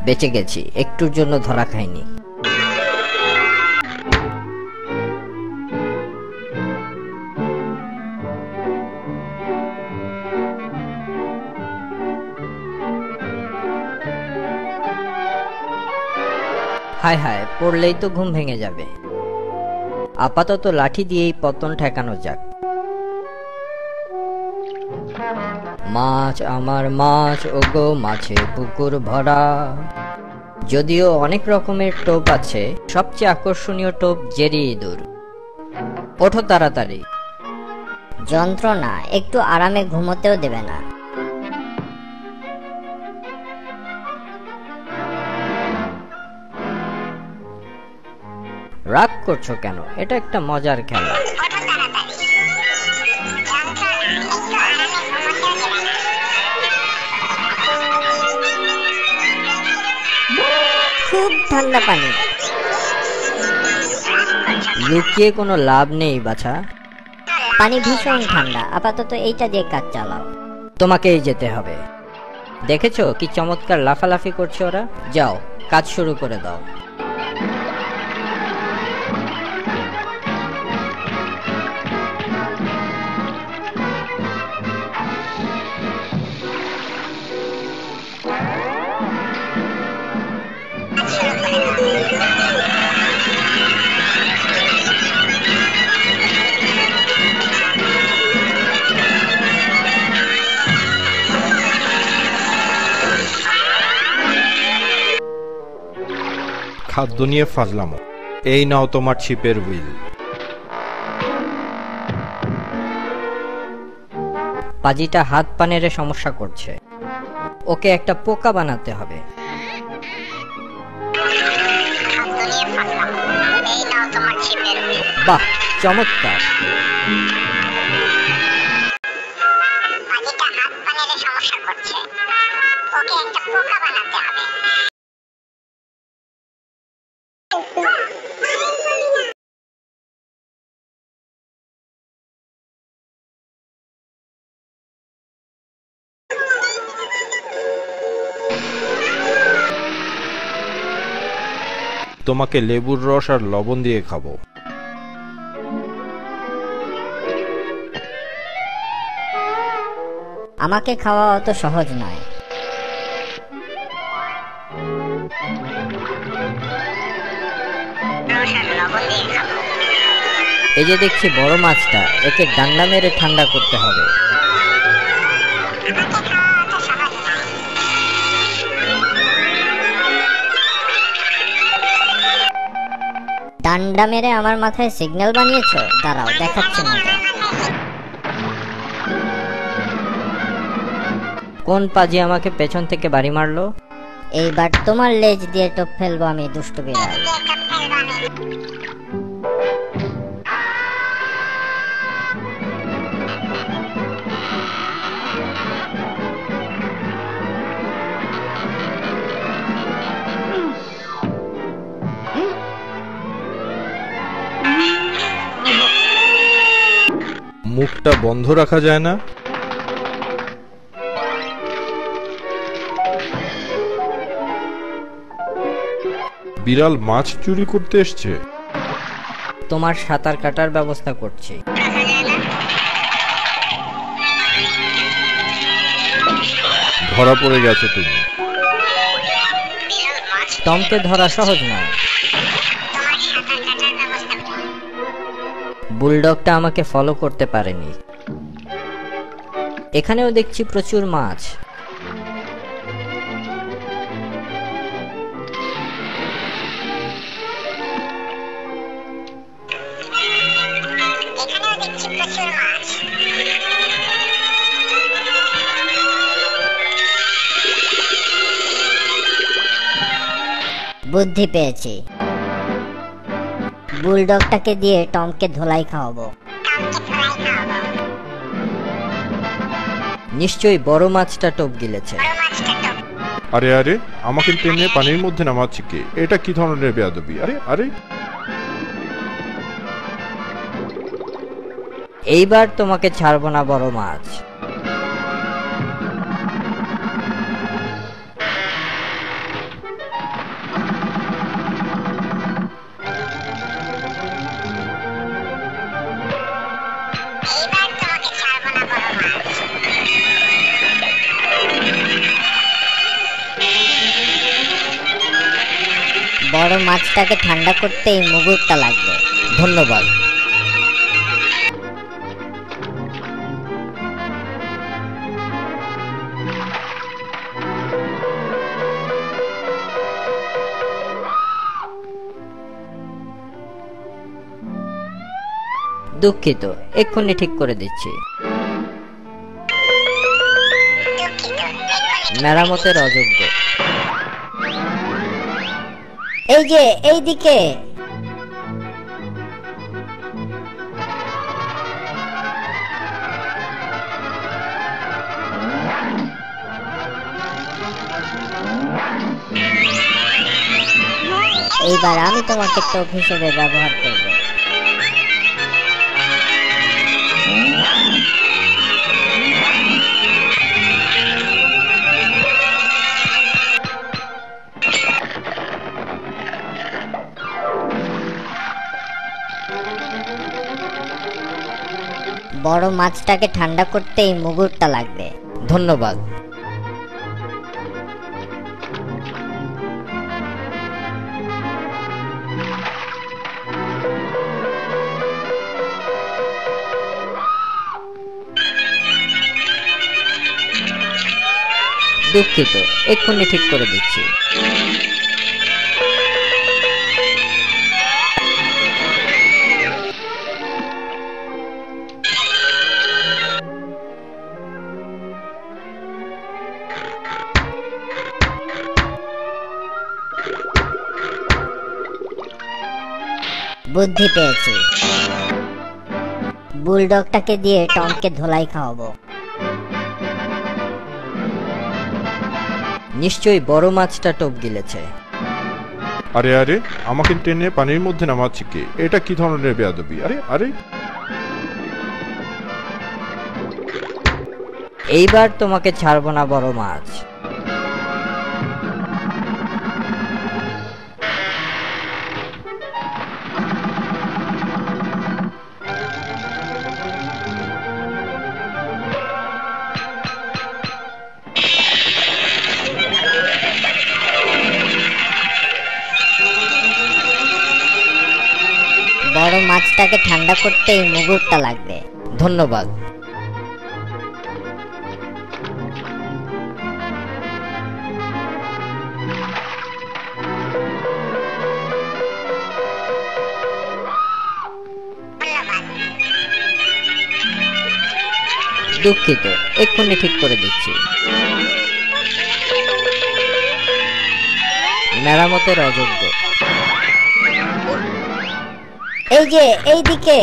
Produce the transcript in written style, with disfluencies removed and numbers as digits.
বেঁচে গেছি, একটুর জন্য ধরা খাইনি। হায় হায়, পড়লেই তো ঘুম ভেঙে যাবে। আপাতত লাঠি দিয়েই পতন ঠেকানো যাক। মাছ আমার মাছ, ওগো মাছে পুকুর ভরা। যদিও অনেক রকমের টোপ আছে, সবচেয়ে আকর্ষণীয় টোপ জেরি ইঁদুর। ওঠো তাড়াতাড়ি। যন্ত্রণা, একটু আরামে ঘুমোতেও দেবে না। রাগ করছো কেন? এটা একটা মজার খেলা। খুব ঠান্ডা পানি। লুকিয়ে কোনো লাভ নেই বাছা। পানি ভীষণ ঠান্ডা, আপাতত এইটা দিয়ে কাজ চালাও। তোমাকেই যেতে হবে। দেখেছো কি চমৎকার লাফালাফি করছে ওরা? যাও, কাজ শুরু করে দাও। খাদ্য নিয়ে ফাজলামো। এই নাও তোমার ছিপের হুইল। পাজিটা হাত পা নেড়ে সমস্যা করছে, ওকে একটা পোকা বানাতে হবে। বাহ, চমৎকার। তোমাকে লেবুর রস আর লবণ দিয়ে খাবো। আমাকে খাওয়া অত সহজ নয়। এই যে দেখছি বড় মাছটা, একে ডান্ডা মেরে ঠান্ডা করতে হবে। ডান্ডা মেরে আমার মাথায় সিগন্যাল বানিয়েছো? দাঁড়াও, দেখাচ্ছি মজা। কোন পাজি আমাকে পেছন থেকে বাড়ি মারলো? এইবার তোমার লেজ দিয়ে টোপ ফেলবো আমি, দুষ্টু বিড়াল। মুখটা বন্ধ রাখা যায় না? বিড়াল মাছ চুরি করতে এসছে। তোমার সাঁতার কাটার ব্যবস্থা করছি। ধরা পড়ে গেছো তুমি। টমকে ধরা সহজ নয়। বুলডগটা আমাকে ফলো করতে পারেনি। এখানেও দেখছি প্রচুর মাছ। বুদ্ধি পেয়েছি, বুলডগটাকে দিয়ে টমকে ধোলাই খাওয়াবো। নিশ্চয়ই বড় মাছটা টোপ গিলেছে। আরে আরে, আমাকে টেনে পানির মধ্যে নামাচ্ছে কে? এটা কি ধরনের বেয়াদবি? আরে আরে, এইবার তোমাকে ছাড়বো না বড় মাছ। বড় মাছটাকে ঠান্ডা করতে এই মুগুরটা লাগবে। ধন্যবাদ। দুঃখিত, এক্ষুনি ঠিক করে দিচ্ছি। মেরামতের অযোগ্য। এই যে এইদিকে। এইবার আমি তোমাকে টোপ হিসেবে ব্যবহার করব। বড় মাছটাকে ঠান্ডা করতে এই মুগুরটা লাগবে। ধন্যবাদ। দুঃখিত, এক্ষুনি ঠিক করে দিচ্ছি। বুদ্ধি পেয়েছি, বুলডগটাকে দিয়ে টমকে ধোলাই খাওয়াবো। নিশ্চয়ই বড় মাছটা টোপ গিলেছে। আরে আরে, আমাকে টেনে পানির মধ্যে নামাচ্ছে কে? এটা কি ধরনের বেয়াদবি? আরে আরে, এইবার তোমাকে ছাড়বো না বড় মাছ। বড় মাছটাকে ঠান্ডা করতে এই মুগুরটা লাগবে। ধন্যবাদ। দুঃখিত, এক্ষুনি ঠিক করে দিচ্ছি। মেরামতের অযোগ্য। এই যে এইদিকে।